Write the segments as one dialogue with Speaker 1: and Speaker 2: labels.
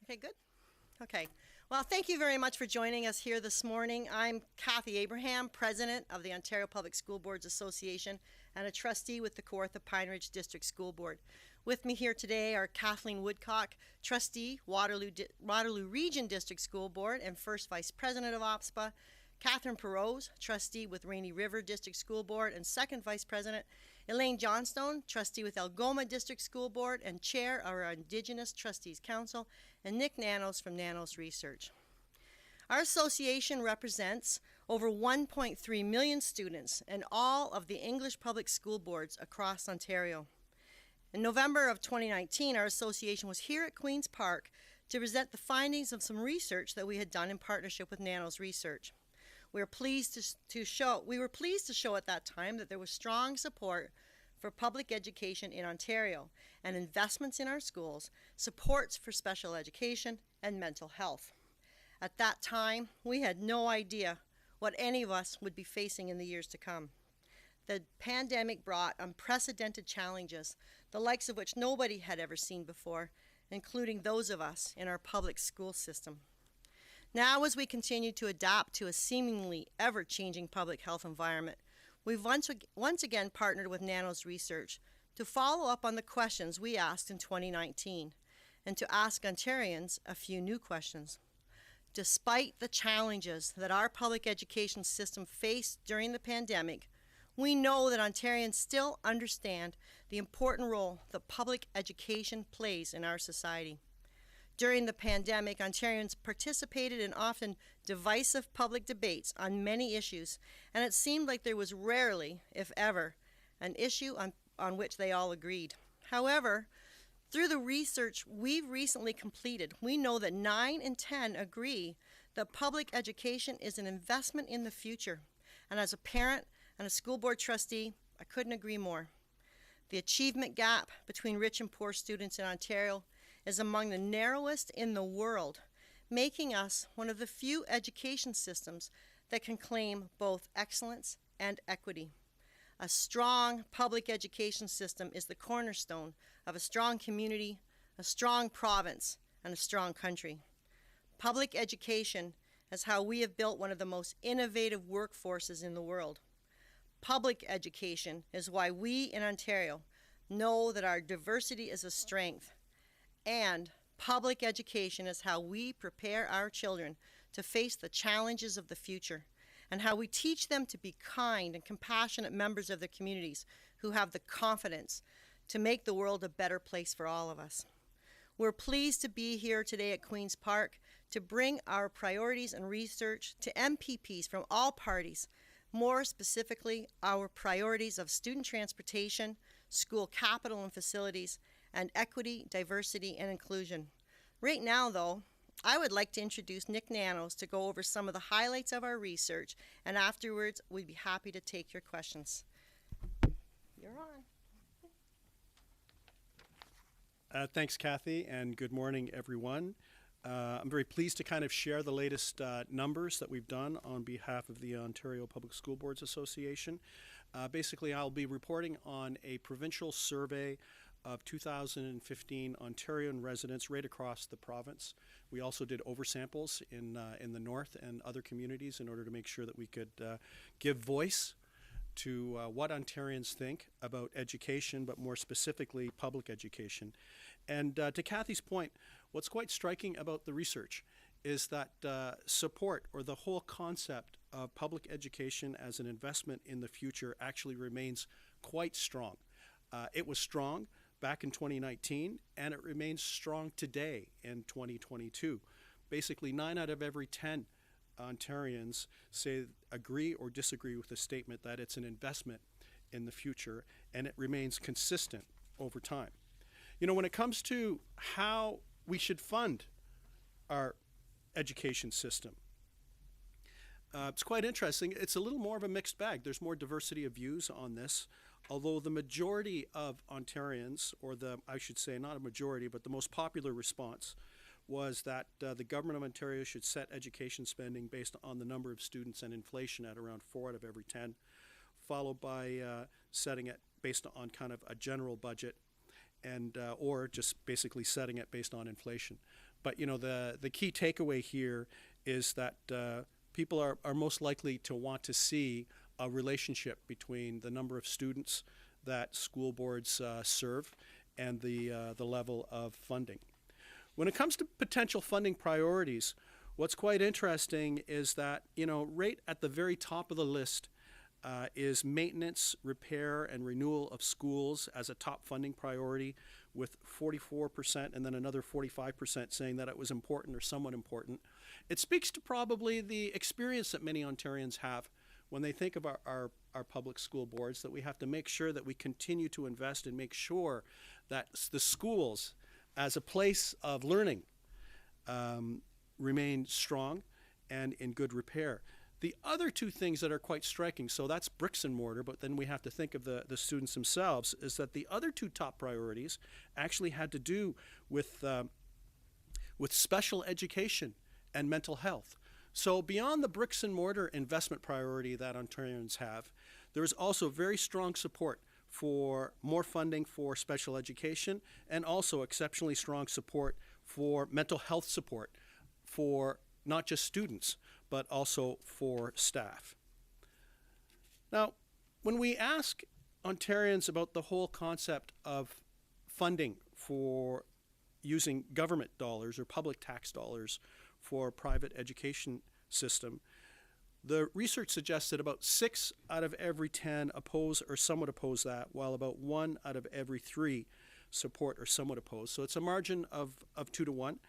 Speaker 1: Okay, good. Okay. Well, thank you very much for joining us here this morning. I'm Kathy Abraham, President of the Ontario Public School Boards Association and a trustee with the Kawartha Pine Ridge District School Board. With me here today are Kathleen Woodcock, trustee, Waterloo Region District School Board and first Vice President of OPSBA, Catherine Perrose, trustee with Rainy River District School Board and second Vice President, Elaine Johnstone, trustee with Algoma District School Board and chair of our Indigenous Trustees Council, and Nick Nanos from Nanos Research. Our association represents over 1.3 million students and all of the English public school boards across Ontario. In November of 2019, our association was here at Queen's Park to present the findings of some research that we had done in partnership with Nanos Research. We were pleased to show at that time that there was strong support for public education in Ontario and investments in our schools, supports for special education and mental health. At that time, we had no idea what any of us would be facing in the years to come. The pandemic brought unprecedented challenges, the likes of which nobody had ever seen before, including those of us in our public school system. Now, as we continue to adapt to a seemingly ever-changing public health environment, we've once again partnered with Nanos Research to follow up on the questions we asked in 2019 and to ask Ontarians a few new questions. Despite the challenges that our public education system faced during the pandemic, we know that Ontarians still understand the important role that public education plays in our society. During the pandemic, Ontarians participated in often divisive public debates on many issues, and it seemed like there was rarely, if ever, an issue on which they all agreed. However, through the research we've recently completed, we know that 9 in 10 agree that public education is an investment in the future. And as a parent and a school board trustee, I couldn't agree more. The achievement gap between rich and poor students in Ontario is among the narrowest in the world, making us one of the few education systems that can claim both excellence and equity. A strong public education system is the cornerstone of a strong community, a strong province, and a strong country. Public education is how we have built one of the most innovative workforces in the world. Public education is why we in Ontario know that our diversity is a strength. And public education is how we prepare our children to face the challenges of the future and how we teach them to be kind and compassionate members of their communities who have the confidence to make the world a better place for all of us. We're pleased to be here today at Queen's Park to bring our priorities and research to MPPs from all parties, more specifically our priorities of student transportation, school capital and facilities, and equity, diversity, and inclusion. Right now, though, I would like to introduce Nick Nanos to go over some of the highlights of our research, and afterwards, we'd be happy to take your questions. You're on.
Speaker 2: Thanks, Kathy, and good morning, everyone. I'm very pleased to kind of share the latest numbers that we've done on behalf of the Ontario Public School Boards Association. Basically, I'll be reporting on a provincial survey of 2015 Ontarian residents right across the province. We also did oversamples in the north and other communities in order to make sure that we could give voice to what Ontarians think about education, but more specifically public education. And to Kathy's point, what's quite striking about the research is that support, or the whole concept of public education as an investment in the future, actually remains quite strong. It was strong back in 2019, and it remains strong today in 2022. Basically, 9 out of every 10 Ontarians agree or disagree with the statement that it's an investment in the future, and it remains consistent over time. You know, when it comes to how we should fund our education system, it's quite interesting. It's a little more of a mixed bag. There's more diversity of views on this, although the majority of Ontarians, or I should say not a majority, but the most popular response was that the government of Ontario should set education spending based on the number of students and inflation at around 4 out of every 10, followed by setting it based on kind of a general budget, and or just basically setting it based on inflation. But the key takeaway here is that people are most likely to want to see a relationship between the number of students that school boards serve and the level of funding. When it comes to potential funding priorities, what's quite interesting is that, right at the very top of the list is maintenance, repair, and renewal of schools as a top funding priority, with 44% and then another 45% saying that it was important or somewhat important. It speaks to probably the experience that many Ontarians have when they think of our public school boards, that we have to make sure that we continue to invest and make sure that the schools as a place of learning remain strong and in good repair. The other two things that are quite striking, so that's bricks and mortar, but then we have to think of the students themselves, is that the other two top priorities actually had to do with special education and mental health. So beyond the bricks and mortar investment priority that Ontarians have, there is also very strong support for more funding for special education, and also exceptionally strong support for mental health support for not just students, but also for staff. Now, when we ask Ontarians about the whole concept of funding for using government dollars or public tax dollars for private education system, the research suggests that about 6 out of every 10 oppose or somewhat oppose that, while about 1 out of every 3 support or somewhat oppose. So it's a margin of 2 to 1.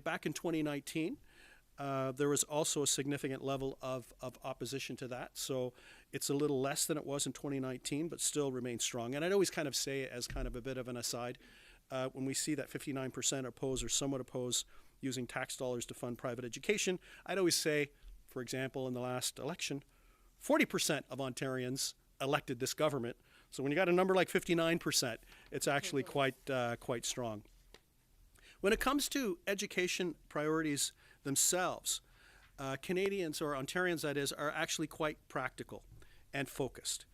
Speaker 2: Back in 2019, there was also a significant level of opposition to that. So it's a little less than it was in 2019, but still remains strong. And I'd always kind of say it as kind of a bit of an aside, when we see that 59% oppose or somewhat oppose using tax dollars to fund private education, I'd always say, for example, in the last election, 40% of Ontarians elected this government. So when you got a number like 59%, it's actually quite strong. When it comes to education priorities themselves, Canadians, or Ontarians that is, are actually quite practical and focused.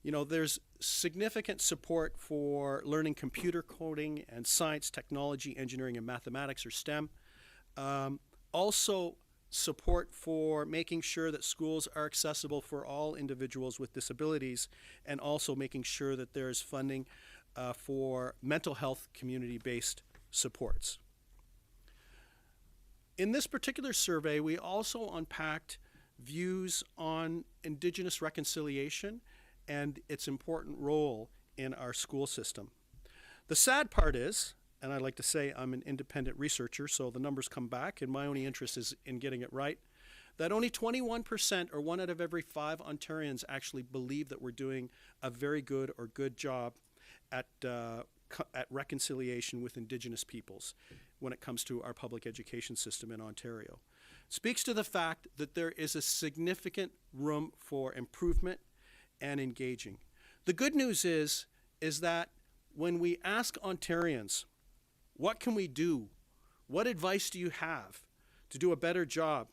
Speaker 2: There's significant support for learning computer coding and science, technology, engineering, and mathematics, or STEM. Also support for making sure that schools are accessible for all individuals with disabilities, and also making sure that there's funding for mental health community-based supports. In this particular survey, we also unpacked views on Indigenous reconciliation and its important role in our school system. The sad part is, and I like to say I'm an independent researcher, so the numbers come back, and my only interest is in getting it right, that only 21%, or 1 out of every 5 Ontarians, actually believe that we're doing a very good or good job at reconciliation with Indigenous peoples when it comes to our public education system in Ontario. Speaks to the fact that there is a significant room for improvement and engaging. The good news is that when we ask Ontarians, what can we do? What advice do you have to do a better job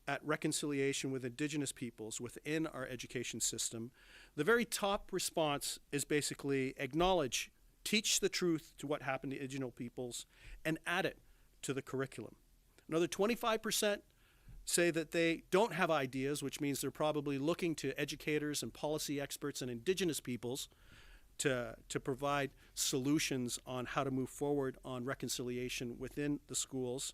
Speaker 2: at reconciliation with Indigenous peoples within our education system? The very top response is basically acknowledge, teach the truth to what happened to Indigenous peoples, and add it to the curriculum. Another 25% say that they don't have ideas, which means they're probably looking to educators and policy experts and Indigenous peoples to provide solutions on how to move forward on reconciliation within the schools.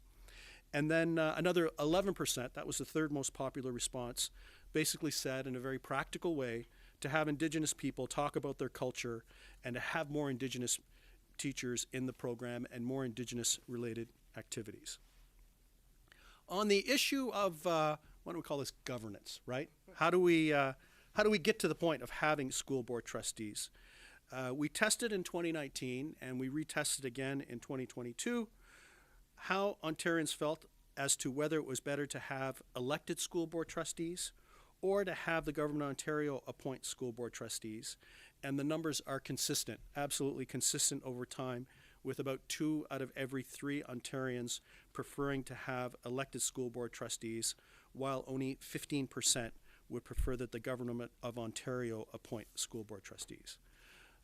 Speaker 2: And then another 11%, that was the third most popular response, basically said in a very practical way to have Indigenous people talk about their culture and to have more Indigenous teachers in the program and more Indigenous related activities. On the issue of, what do we call this, governance, right? How do we get to the point of having school board trustees? We tested in 2019 and we retested again in 2022 how Ontarians felt as to whether it was better to have elected school board trustees or to have the Government of Ontario appoint school board trustees. And the numbers are consistent, absolutely consistent over time, with about 2 out of every 3 Ontarians preferring to have elected school board trustees, while only 15% would prefer that the Government of Ontario appoint school board trustees.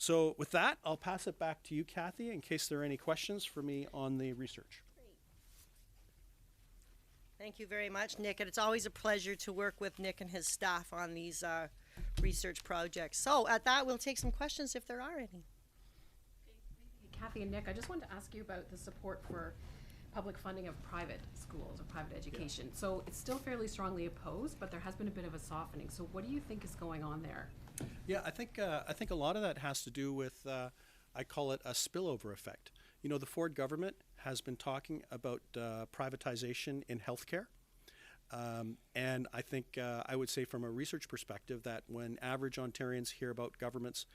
Speaker 2: So with that, I'll pass it back to you, Kathy, in case there are any questions for me on the research.
Speaker 1: Thank you very much, Nick. And it's always a pleasure to work with Nick and his staff on these research projects. So at that, we'll take some questions if there are any.
Speaker 3: Kathy and Nick, I just wanted to ask you about the support for public funding of private schools or private education. Yeah. So it's still fairly strongly opposed, but there has been a bit of a softening. So what do you think is going on there?
Speaker 2: Yeah, I think a lot of that has to do with, I call it a spillover effect. You know, the Ford government has been talking about privatization in healthcare. And I think I would say from a research perspective that when average Ontarians hear about governments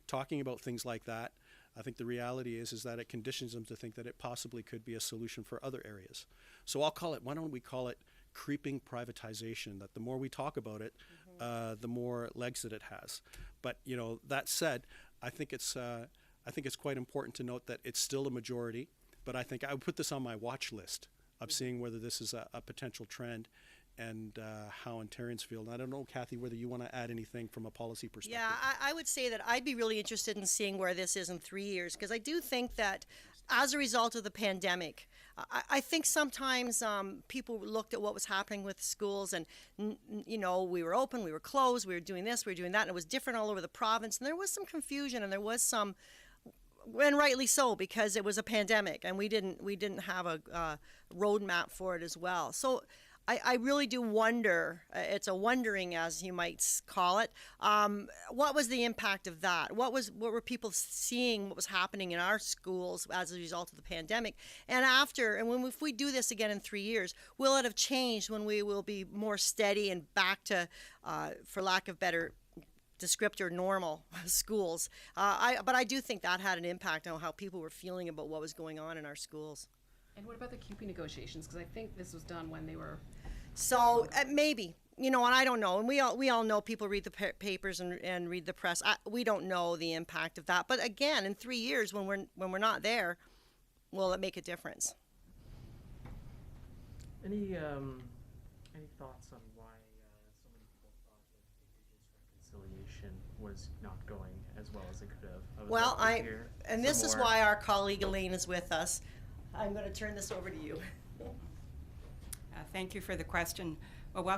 Speaker 2: talking about things like that, I think the reality is that it conditions them to think that it possibly could be a solution for other areas. So I'll call it, why don't we call it creeping privatization, that the more we talk about it, the more legs that it has. But, you know, that said, I think it's quite important to note that it's still a majority, but I think I would put this on my watch list of seeing whether this is a potential trend and how Ontarians feel. And I don't know, Kathy, whether you want to add anything from a policy perspective.
Speaker 1: Yeah, I would say that I'd be really interested in seeing where this is in 3 years, because I do think that as a result of the pandemic, I think sometimes people looked at what was happening with schools and, you know, we were open, we were closed, we were doing this, we were doing that, and it was different all over the province. And there was some confusion and there was some, and rightly so, because it was a pandemic and we didn't have a roadmap for it as well. So I really do wonder, it's a wondering, as you might call it, what was the impact of that? What were people seeing, what was happening in our schools as a result of the pandemic? And after, if we do this again in 3 years, will it have changed when we will be more steady and back to, for lack of better descriptor, normal schools? But I do think that had an impact on how people were feeling about what was going on in our schools.
Speaker 3: And what about the CUPE negotiations? Because I think this was done when they were...
Speaker 1: So maybe, you know, and I don't know. And we all know people read the papers and read the press. We don't know the impact of that. But again, in 3 years, when we're not there, will it make a difference?
Speaker 4: Any thoughts on why so many people thought that Indigenous reconciliation was not going as well as it could have?
Speaker 1: Well, and this is why our colleague Elaine is with us. I'm going to turn this over to you.
Speaker 5: Thank you for the question. So I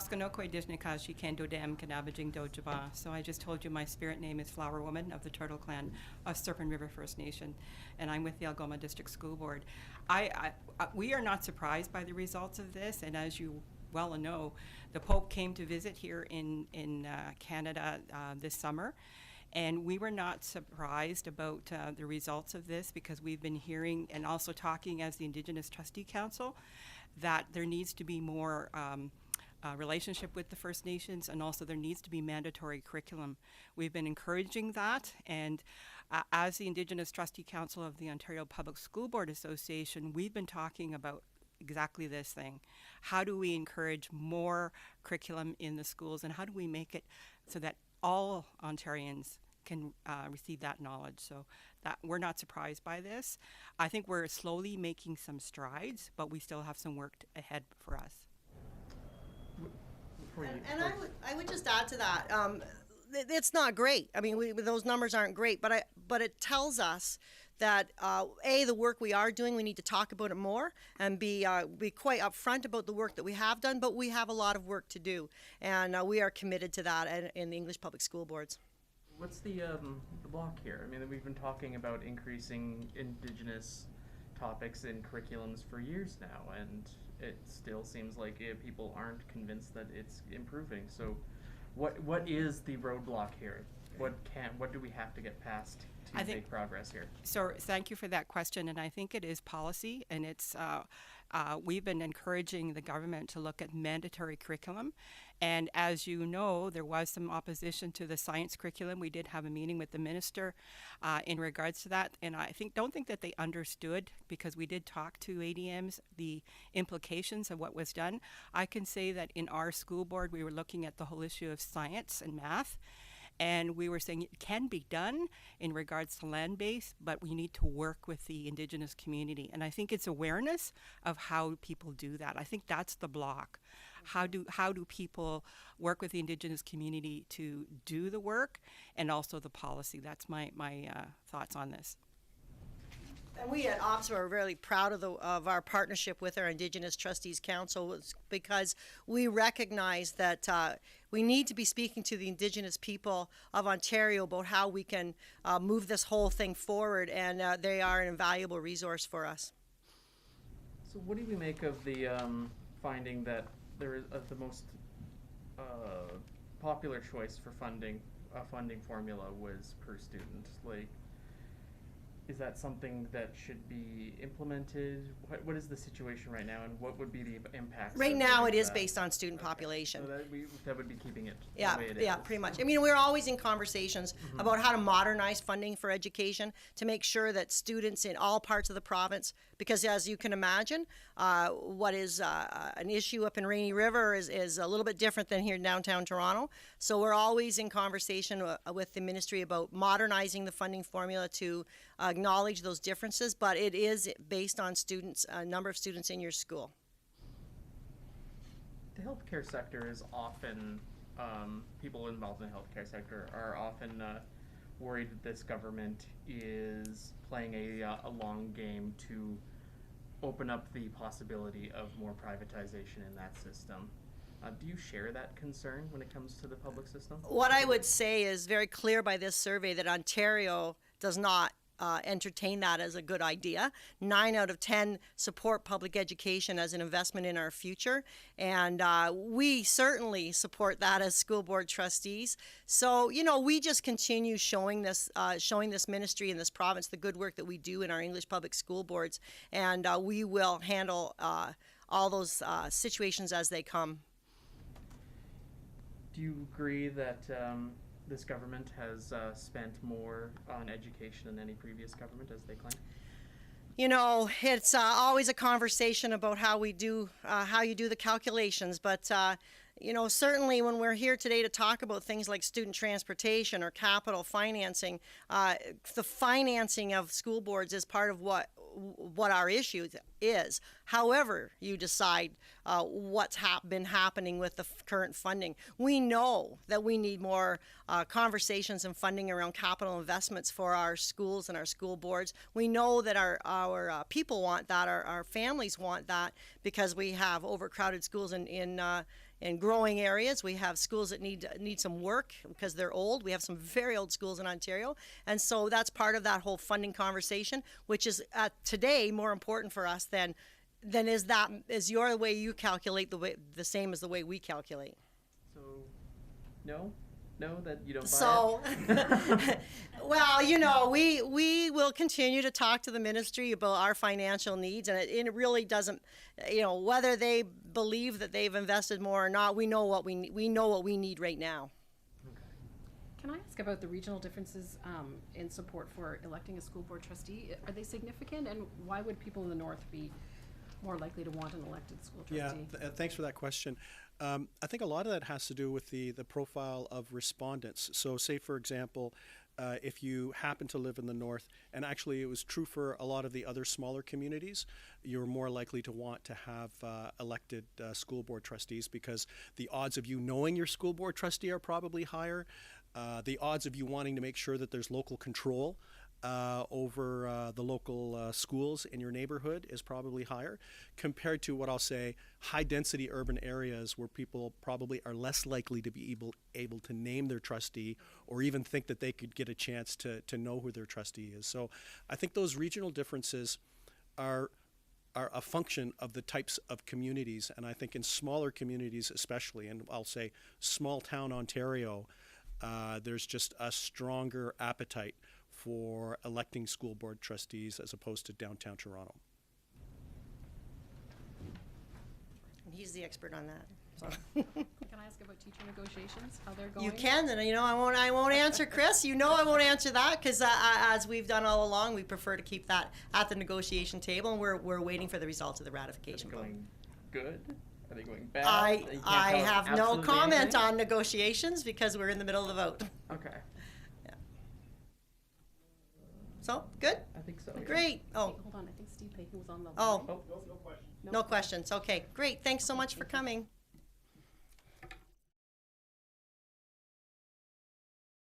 Speaker 5: just told you my spirit name is Flower Woman of the Turtle Clan of Serpent River First Nation, and I'm with the Algoma District School Board. We are not surprised by the results of this, and as you well know, the Pope came to visit here in Canada this summer. And we were not surprised about the results of this, because we've been hearing and also talking as the Indigenous Trustee Council that there needs to be more relationship with the First Nations, and also there needs to be mandatory curriculum. We've been encouraging that, and as the Indigenous Trustee Council of the Ontario Public School Board Association, we've been talking about exactly this thing. How do we encourage more curriculum in the schools, and how do we make it so that all Ontarians can receive that knowledge? So that we're not surprised by this. I think we're slowly making some strides, but we still have some work ahead for us.
Speaker 1: And I would just add to that. It's not great. I mean, those numbers aren't great, but it tells us that the work we are doing, we need to talk about it more and be quite upfront about the work that we have done. But we have a lot of work to do, and we are committed to that in the English Public School Boards.
Speaker 4: What's the block here? I mean, we've been talking about increasing Indigenous topics in curriculums for years now, and it still seems like people aren't convinced that it's improving. So, what is the roadblock here? What do we have to get past to make progress here?
Speaker 5: So thank you for that question, and I think it is policy, and it's we've been encouraging the government to look at mandatory curriculum, and as you know, there was some opposition to the science curriculum. We did have a meeting with the minister in regards to that, and I don't think that they understood, because we did talk to ADMs, the implications of what was done. I can say that in our school board, we were looking at the whole issue of science and math, and we were saying it can be done in regards to land base, but we need to work with the Indigenous community. And I think it's awareness of how people do that. I think that's the block. how do people work with the Indigenous community to do the work, and also the policy. That's my thoughts on this.
Speaker 1: And we at OPSBA are really proud of our partnership with our Indigenous Trustees Council, because we recognize that we need to be speaking to the Indigenous people of Ontario about how we can move this whole thing forward, and they are an invaluable resource for us.
Speaker 4: So what do we make of the finding that there is the most popular choice for funding formula was per student? Like, is that something that should be implemented? What is the situation right now, and what would be the impact?
Speaker 1: Right now, it is based on student population.
Speaker 4: So that would be keeping it
Speaker 1: Yeah,
Speaker 4: the way it
Speaker 1: yeah,
Speaker 4: is.
Speaker 1: pretty much. I mean, we're always in conversations about how to modernize funding for education to make sure that students in all parts of the province, because as you can imagine, what is an issue up in Rainy River is a little bit different than here in downtown Toronto. So we're always in conversation with the ministry about modernizing the funding formula to acknowledge those differences, but it is based on students, a number of students in your school.
Speaker 4: The healthcare sector is often, people involved in the healthcare sector are often worried that this government is playing a long game to open up the possibility of more privatization in that system. Do you share that concern when it comes to the public system?
Speaker 1: What I would say is very clear by this survey that Ontario does not entertain that as a good idea. 9 out of 10 support public education as an investment in our future, and we certainly support that as school board trustees. So, you know, we just continue showing this ministry in this province the good work that we do in our English public school boards, and we will handle all those situations as they come.
Speaker 4: Do you agree that this government has spent more on education than any previous government, as they claim?
Speaker 1: You know, it's always a conversation about how you do the calculations, but you know, certainly when we're here today to talk about things like student transportation or capital financing, the financing of school boards is part of what our issue is. However you decide what's been happening with the current funding, we know that we need more conversations and funding around capital investments for our schools and our school boards. We know that our people want that, our families want that, because we have overcrowded schools in growing areas. We have schools that need some work because they're old. We have some very old schools in Ontario, and so that's part of that whole funding conversation, which is today more important for us than is your way you calculate the same as the way we calculate.
Speaker 4: So, no, that you don't buy
Speaker 1: So,
Speaker 4: it?
Speaker 1: well, you know, we will continue to talk to the ministry about our financial needs, and it really doesn't, you know, whether they believe that they've invested more or not. We know what we need right now.
Speaker 3: Can I ask about the regional differences in support for electing a school board trustee? Are they significant, and why would people in the north be more likely to want an elected school trustee?
Speaker 2: Yeah, thanks for that question. I think a lot of that has to do with the profile of respondents. So say, for example, if you happen to live in the north, and actually it was true for a lot of the other smaller communities, you're more likely to want to have elected school board trustees, because the odds of you knowing your school board trustee are probably higher. The odds of you wanting to make sure that there's local control over the local schools in your neighborhood is probably higher, compared to what I'll say high density urban areas where people probably are less likely to be able to name their trustee or even think that they could get a chance to know who their trustee is. So I think those regional differences are a function of the types of communities, and I think in smaller communities especially, and I'll say small town Ontario, there's just a stronger appetite for electing school board trustees as opposed to downtown Toronto.
Speaker 1: He's the expert on that. So.
Speaker 3: Can I ask about teacher negotiations, how they're going?
Speaker 1: You can, and you know I won't answer, Chris. You know I won't answer that, because as we've done all along, we prefer to keep that at the negotiation table, and we're waiting for the results of the ratification vote.
Speaker 4: Going good? Are they going bad?
Speaker 1: I
Speaker 4: You can't tell us
Speaker 1: have no
Speaker 4: absolutely
Speaker 1: comment
Speaker 4: anything?
Speaker 1: on negotiations because we're in the middle of the vote.
Speaker 4: Okay,
Speaker 1: So good,
Speaker 4: I think so. Yeah.
Speaker 1: great.
Speaker 3: Hey,
Speaker 1: Oh,
Speaker 3: hold on, I think Steve Payton was on the
Speaker 1: oh,
Speaker 4: Oh,
Speaker 1: no questions. Okay, great. Thanks so much for coming.